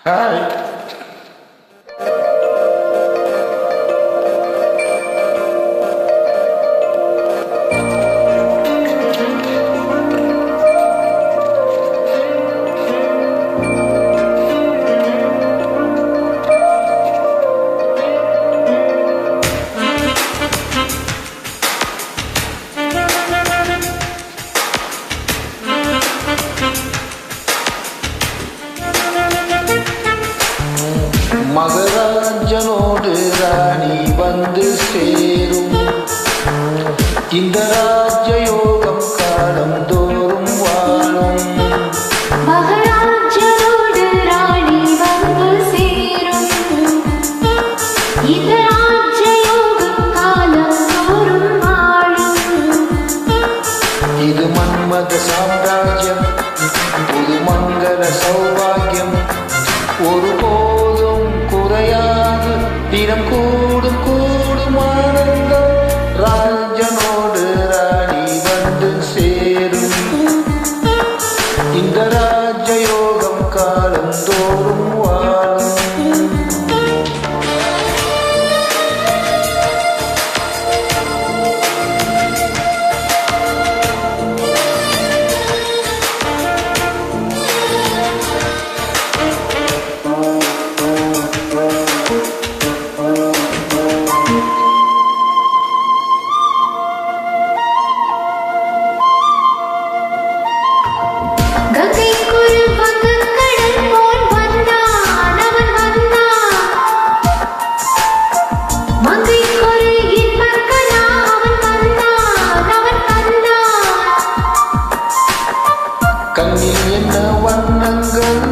Hi. மகராஜனோடு ராணி வந்து சேரும் இந்த ராஜயோகம் காலம் தோறும் வாழும். மகராஜனோடு ராணி வந்து சேரும் இந்த ராஜயோகம் காலம் தோறும் வாழும். இது மன்மத சாம்ராஜ்யம், புது மங்கள சௌபாகியம், ஒருபோதும் குறையாது தினம் கூடும் கூடும் ஆனந்தம். ராஜனோடு ராணி வந்து சேரும் இந்த ராஜயோகம் காலம் தோறும் வாழும். கண்ணில் என்ன வண்ணங்கள்,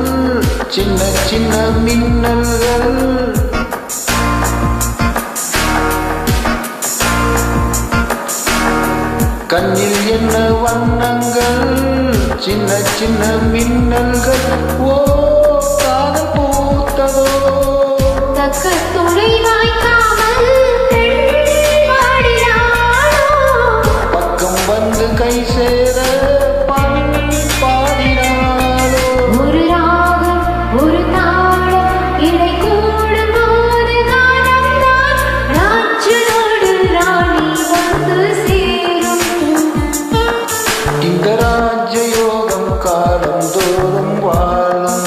சின்ன சின்ன மின்னல்கள், கண்ணில் என்ன வண்ணங்கள், சின்ன சின்ன மின்னல்கள். ஓ காதல் பூத்ததோ பக்கம் வந்து கை சேர இந்த ராஜயோகம் காலம் தோறும் வாழும்.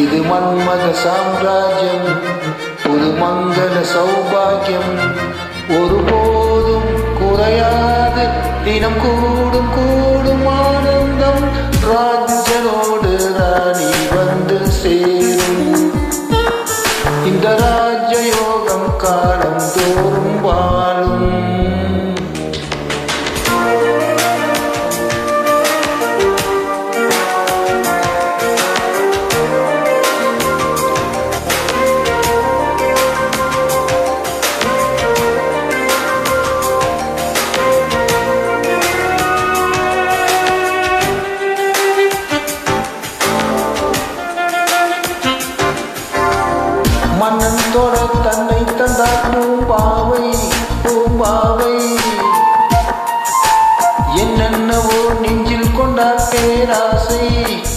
இது மன்மத சாம்ராஜ்யம், புது மங்கள சௌபாகியம், ஒருபோதும் குறையாது தினம் கூடும் கூடும் ஆனந்தம். ராஜனோடு ராணி வந்து சேரும் இந்த ராஜயோகம் காலம் தோறும் வாழும். மன்னன் தொட தன்னை தந்தார் பூம்பாவை பூம்பாவை, என்னென்னவோ நெஞ்சில் கொண்டார் பேராசை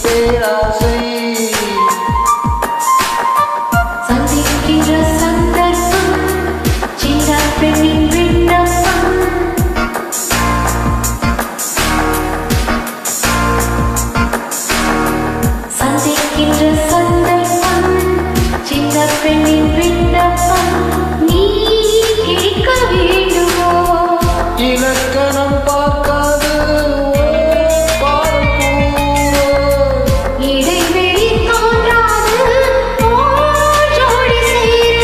பேராசை. சந்திக்கின்ற சந்தர்ப்பம் சின்ன பெண்ணின் விண்ணப்பம், சந்திக்கின்ற சந்தர்ப்பம் சின்ன பெண்ணின் விண்ணப்பம். நீ கேட்க வேண்டுமோ இலக்கணம் பார்க்காது இடைவெளி தோன்றாது ஜோடி சேர.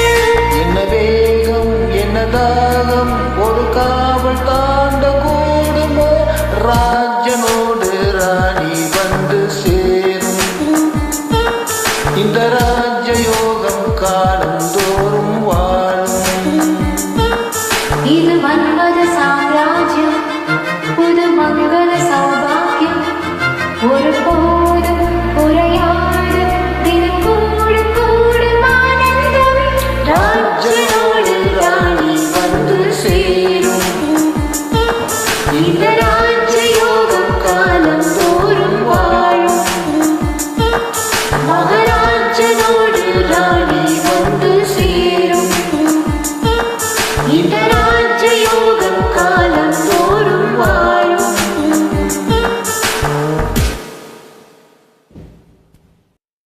என்ன வேகம் என்ன தாகம், ஒரு காவல் தாண்ட கூடுமோ. ராஜனோடு ராணி வந்து சேரும் இந்த